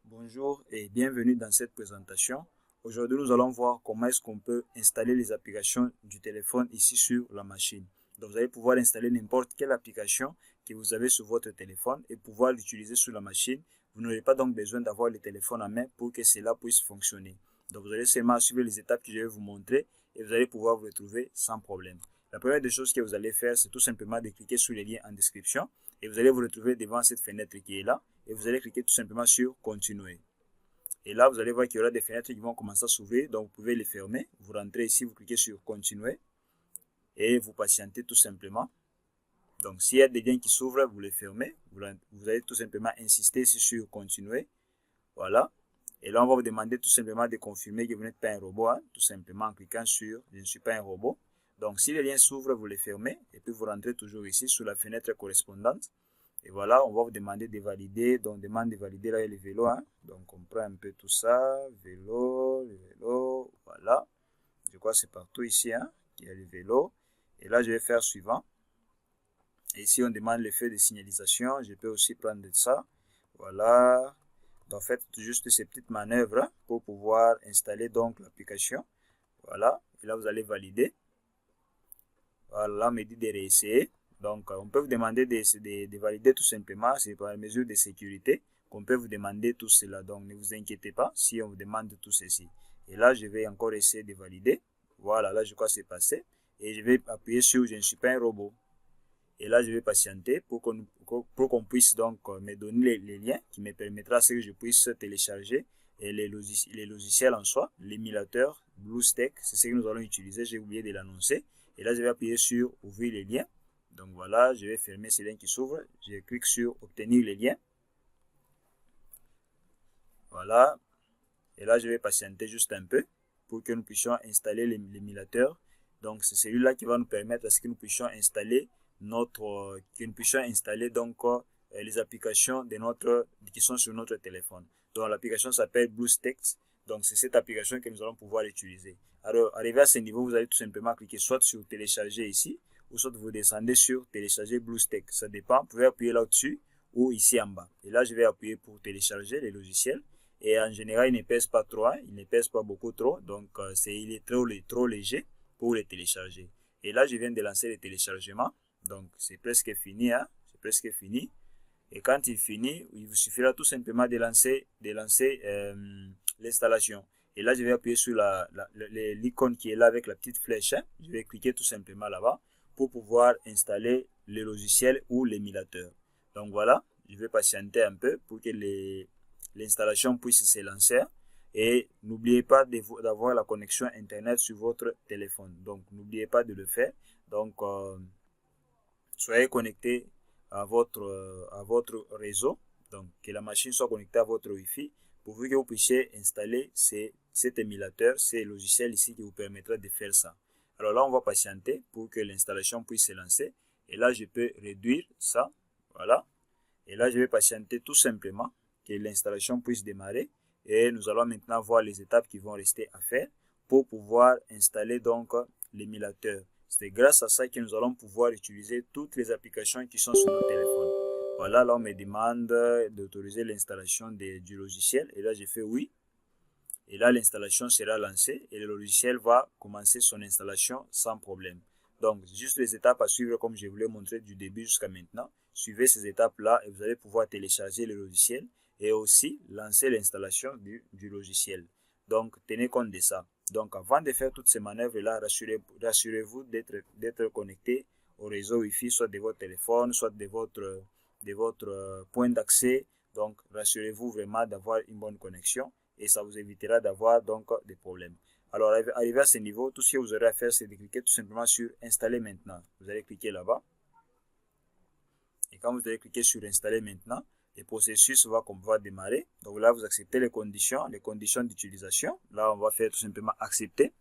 Bonjour et bienvenue dans cette présentation. Aujourd'hui, nous allons voir comment est-ce qu'on peut installer les applications du téléphone ici sur la machine. Donc, vous allez pouvoir installer n'importe quelle application que vous avez sur votre téléphone et pouvoir l'utiliser sur la machine. Vous n'aurez pas donc besoin d'avoir le téléphone en main pour que cela puisse fonctionner. Donc, vous allez seulement suivre les étapes que je vais vous montrer et vous allez pouvoir vous retrouver sans problème. La première des choses que vous allez faire, c'est tout simplement de cliquer sur les liens en description et vous allez vous retrouver devant cette fenêtre qui est là et vous allez cliquer tout simplement sur continuer. Et là, vous allez voir qu'il y aura des fenêtres qui vont commencer à s'ouvrir, donc vous pouvez les fermer. Vous rentrez ici, vous cliquez sur continuer et vous patientez tout simplement. Donc, s'il y a des liens qui s'ouvrent, vous les fermez. Vous allez tout simplement insister ici sur continuer. Voilà. Et là, on va vous demander tout simplement de confirmer que vous n'êtes pas un robot, hein, tout simplement en cliquant sur « Je ne suis pas un robot ». Donc, si les liens s'ouvrent, vous les fermez et puis vous rentrez toujours ici sur la fenêtre correspondante. Et voilà, on va vous demander de valider. Donc, demande de valider là, les vélos. Hein. Donc, on prend un peu tout ça. Vélo, voilà. Je crois que c'est partout ici. Hein. Il y a les vélos. Et là, je vais faire suivant. Et ici, on demande l'effet de signalisation. Je peux aussi prendre ça. Voilà. Donc, faites juste ces petites manœuvres hein, pour pouvoir installer donc l'application. Voilà. Et là, vous allez valider. Voilà, on me dit de réessayer. Donc, on peut vous demander de valider tout simplement. C'est par mesure de sécurité qu'on peut vous demander tout cela. Donc, ne vous inquiétez pas si on vous demande tout ceci. Et là, je vais encore essayer de valider. Voilà, là, je crois que c'est passé. Et je vais appuyer sur « Je ne suis pas un robot ». Et là, je vais patienter pour qu'on puisse donc me donner les liens qui me permettra que je puisse télécharger les logiciels en soi, l'émulateur BlueStack, c'est ce que nous allons utiliser, j'ai oublié de l'annoncer. Et là, je vais appuyer sur ouvrir les liens. Donc voilà, je vais fermer ces liens qui s'ouvrent. Je clique sur obtenir les liens. Voilà. Et là, je vais patienter juste un peu pour que nous puissions installer l'émulateur. Donc c'est celui-là qui va nous permettre à ce que nous puissions installer donc les applications qui sont sur notre téléphone. Donc l'application s'appelle BlueStack. Donc c'est cette application que nous allons pouvoir utiliser. Alors arrivé à ce niveau, vous allez tout simplement cliquer soit sur télécharger ici, ou soit vous descendez sur télécharger BlueStack. Ça dépend, vous pouvez appuyer là-dessus ou ici en bas. Et là, je vais appuyer pour télécharger les logiciels. Et en général, il ne pèse pas trop, hein, il ne pèse pas beaucoup trop. Donc il est trop léger pour les télécharger. Et là, je viens de lancer le téléchargement. Donc c'est presque fini, hein, c'est presque fini. Et quand il finit, il vous suffira tout simplement de lancer l'installation. Et là, je vais appuyer sur l'icône qui est là avec la petite flèche. Hein. Je vais cliquer tout simplement là-bas pour pouvoir installer le logiciel ou l'émulateur. Donc voilà, je vais patienter un peu pour que l'installation puisse se lancer. Et n'oubliez pas d'avoir la connexion Internet sur votre téléphone. Donc n'oubliez pas de le faire. Donc soyez connecté à votre réseau, donc que la machine soit connectée à votre Wi-Fi, pourvu que vous puissiez installer cet émulateur, ces logiciels ici qui vous permettra de faire ça. Alors là, on va patienter pour que l'installation puisse se lancer. Et là, je peux réduire ça, voilà. Et là, je vais patienter tout simplement que l'installation puisse démarrer. Et nous allons maintenant voir les étapes qui vont rester à faire pour pouvoir installer donc l'émulateur. C'est grâce à ça que nous allons pouvoir utiliser toutes les applications qui sont sur nos téléphones. Voilà, là on me demande d'autoriser l'installation du logiciel. Et là, j'ai fait oui. Et là, l'installation sera lancée et le logiciel va commencer son installation sans problème. Donc, juste les étapes à suivre comme je vous l'ai montré du début jusqu'à maintenant. Suivez ces étapes-là et vous allez pouvoir télécharger le logiciel et aussi lancer l'installation du logiciel. Donc, tenez compte de ça. Donc, avant de faire toutes ces manœuvres-là, rassurez-vous d'être connecté au réseau Wi-Fi, soit de votre téléphone, soit de votre point d'accès. Donc, rassurez-vous vraiment d'avoir une bonne connexion et ça vous évitera d'avoir donc des problèmes. Alors, arrivé à ce niveau, tout ce que vous aurez à faire, c'est de cliquer tout simplement sur Installer maintenant. Vous allez cliquer là-bas. Et quand vous allez cliquer sur Installer maintenant, le processus va démarrer. Donc là, vous acceptez les conditions d'utilisation. Là, on va faire tout simplement accepter.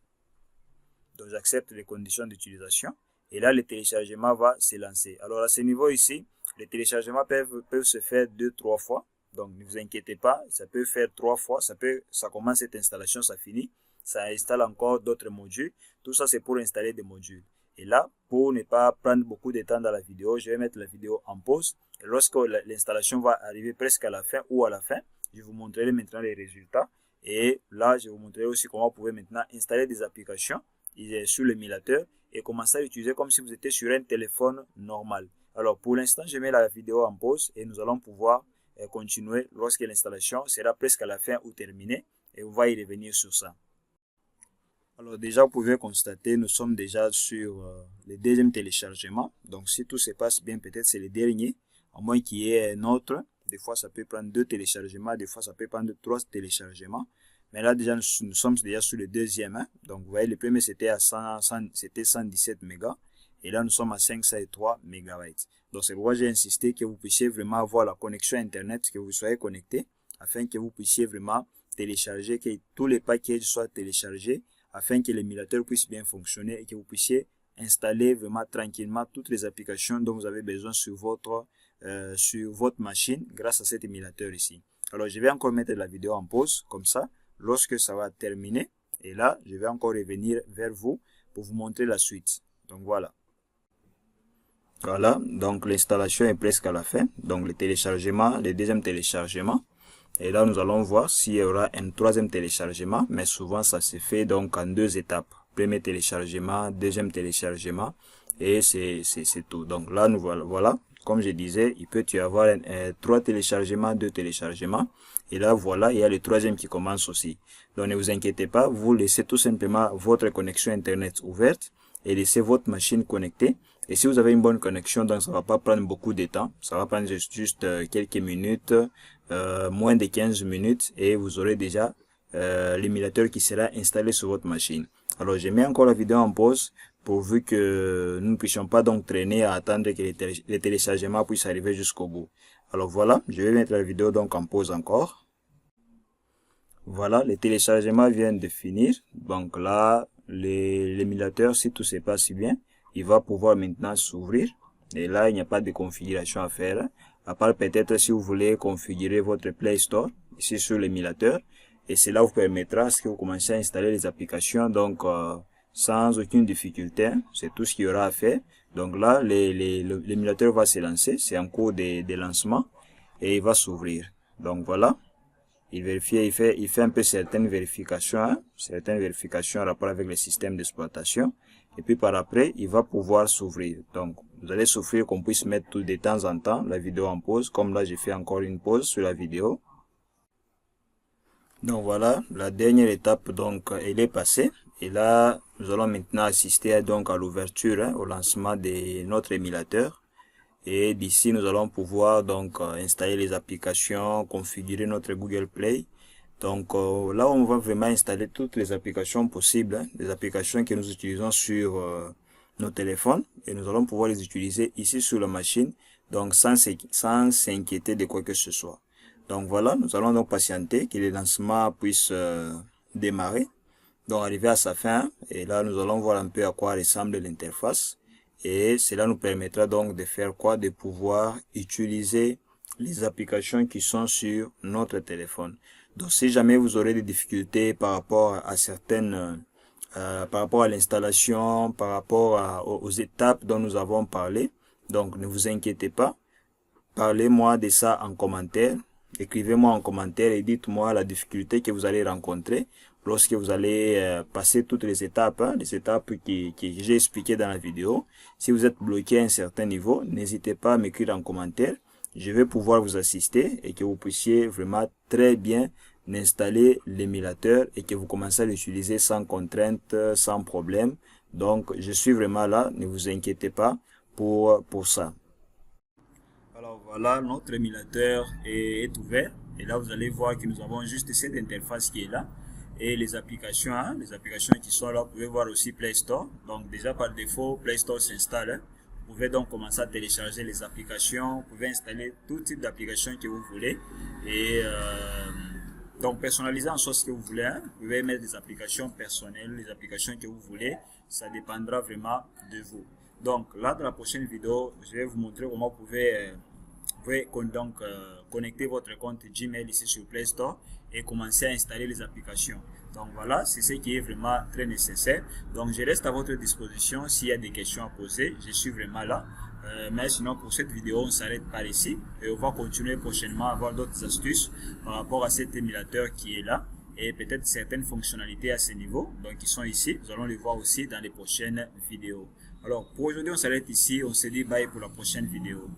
Donc j'accepte les conditions d'utilisation. Et là, le téléchargement va se lancer. Alors à ce niveau ici, les téléchargements peuvent se faire 2-3 fois. Donc ne vous inquiétez pas, ça peut faire 3 fois. Ça commence cette installation, ça finit. Ça installe encore d'autres modules. Tout ça, c'est pour installer des modules. Et là, pour ne pas prendre beaucoup de temps dans la vidéo, je vais mettre la vidéo en pause. Et lorsque l'installation va arriver presque à la fin ou à la fin, Je vous montrerai maintenant les résultats. Et là, je vous montrerai aussi comment vous pouvez maintenant installer des applications sur l'émulateur et commencer à l'utiliser comme si vous étiez sur un téléphone normal. Alors, pour l'instant, je mets la vidéo en pause et nous allons pouvoir continuer lorsque l'installation sera presque à la fin ou terminée et on va y revenir sur ça. Alors déjà, vous pouvez constater, nous sommes déjà sur le deuxième téléchargement. Donc si tout se passe bien, peut-être c'est le dernier, à moins qu'il y ait un autre. Des fois, ça peut prendre 2 téléchargements, des fois, ça peut prendre 3 téléchargements. Mais là, déjà, nous sommes déjà sur le deuxième. Hein. Donc, vous voyez, le premier, c'était à 117 mégas. Et là, nous sommes à 503 mégabytes. Donc, c'est pourquoi j'ai insisté que vous puissiez vraiment avoir la connexion Internet, que vous soyez connecté, afin que vous puissiez vraiment télécharger, que tous les packages soient téléchargés, afin que l'émulateur puisse bien fonctionner et que vous puissiez installer vraiment tranquillement toutes les applications dont vous avez besoin sur votre machine grâce à cet émulateur ici. Alors, je vais encore mettre la vidéo en pause, comme ça, lorsque ça va terminer. Et là, je vais encore revenir vers vous pour vous montrer la suite. Donc, voilà. Voilà, donc l'installation est presque à la fin. Donc, le téléchargement, le deuxième téléchargement. Et là, nous allons voir s'il y aura un troisième téléchargement, mais souvent ça se fait donc en 2 étapes. Premier téléchargement, deuxième téléchargement, et c'est tout. Donc là, nous voilà, comme je disais, il peut y avoir 3 téléchargements, 2 téléchargements, et là, voilà, il y a le troisième qui commence aussi. Donc ne vous inquiétez pas, vous laissez tout simplement votre connexion Internet ouverte, et laissez votre machine connectée. Et si vous avez une bonne connexion, donc ça va pas prendre beaucoup de temps, ça va prendre juste quelques minutes, moins de 15 minutes, et vous aurez déjà l'émulateur qui sera installé sur votre machine. Alors je mets encore la vidéo en pause, pourvu que nous ne puissions pas donc traîner à attendre que les téléchargements puissent arriver jusqu'au bout. Alors voilà, je vais mettre la vidéo donc en pause encore. Voilà, les téléchargements viennent de finir. Donc là, l'émulateur, si tout se passe bien, il va pouvoir maintenant s'ouvrir. Et là, il n'y a pas de configuration à faire. À part peut-être si vous voulez configurer votre Play Store ici sur l'émulateur. Et cela vous permettra à ce que vous commenciez à installer les applications donc sans aucune difficulté. C'est tout ce qu'il y aura à faire. Donc là, l'émulateur va se lancer. C'est en cours de lancement. Et il va s'ouvrir. Donc voilà. Il vérifie, il fait un peu certaines vérifications en rapport avec le système d'exploitation. Et puis par après, il va pouvoir s'ouvrir. Donc, vous allez souffrir qu'on puisse mettre tout de temps en temps la vidéo en pause. Comme là, j'ai fait encore une pause sur la vidéo. Donc voilà, la dernière étape, donc, elle est passée. Et là, nous allons maintenant assister donc à l'ouverture, au lancement de notre émulateur. Et d'ici, nous allons pouvoir donc installer les applications, configurer notre Google Play. Donc là, on va vraiment installer toutes les applications possibles, hein, les applications que nous utilisons sur nos téléphones. Et nous allons pouvoir les utiliser ici sur la machine, donc sans s'inquiéter de quoi que ce soit. Donc voilà, nous allons donc patienter que le lancement puisse démarrer. Donc arriver à sa fin, et là, nous allons voir un peu à quoi ressemble l'interface. Et cela nous permettra donc de faire quoi? De pouvoir utiliser les applications qui sont sur notre téléphone. Donc si jamais vous aurez des difficultés par rapport à certaines, par rapport à l'installation, par rapport aux étapes dont nous avons parlé, donc ne vous inquiétez pas. Parlez-moi de ça en commentaire. Écrivez-moi en commentaire et dites-moi la difficulté que vous allez rencontrer lorsque vous allez passer toutes les étapes, hein, les étapes que j'ai expliquées dans la vidéo. Si vous êtes bloqué à un certain niveau, n'hésitez pas à m'écrire en commentaire. Je vais pouvoir vous assister et que vous puissiez vraiment très bien installer l'émulateur et que vous commencez à l'utiliser sans contrainte, sans problème. Donc, je suis vraiment là, ne vous inquiétez pas pour ça. Alors voilà, notre émulateur est ouvert. Et là, vous allez voir que nous avons juste cette interface qui est là. Et les applications, hein, les applications qui sont là, vous pouvez voir aussi Play Store. Donc déjà par défaut, Play Store s'installe. Hein. Vous pouvez donc commencer à télécharger les applications. Vous pouvez installer tout type d'applications que vous voulez. Et donc personnaliser en sorte ce que vous voulez. Hein. Vous pouvez mettre des applications personnelles, les applications que vous voulez. Ça dépendra vraiment de vous. Donc là, dans la prochaine vidéo, je vais vous montrer comment vous pouvez donc connecter votre compte Gmail ici sur Play Store et commencer à installer les applications. Donc voilà, c'est ce qui est vraiment très nécessaire. Donc je reste à votre disposition s'il y a des questions à poser. Je suis vraiment là. Mais sinon, pour cette vidéo, on s'arrête par ici et on va continuer prochainement à voir d'autres astuces par rapport à cet émulateur qui est là et peut-être certaines fonctionnalités à ce niveau, donc qui sont ici. Nous allons les voir aussi dans les prochaines vidéos. Alors, pour aujourd'hui, on s'arrête ici. On se dit bye pour la prochaine vidéo.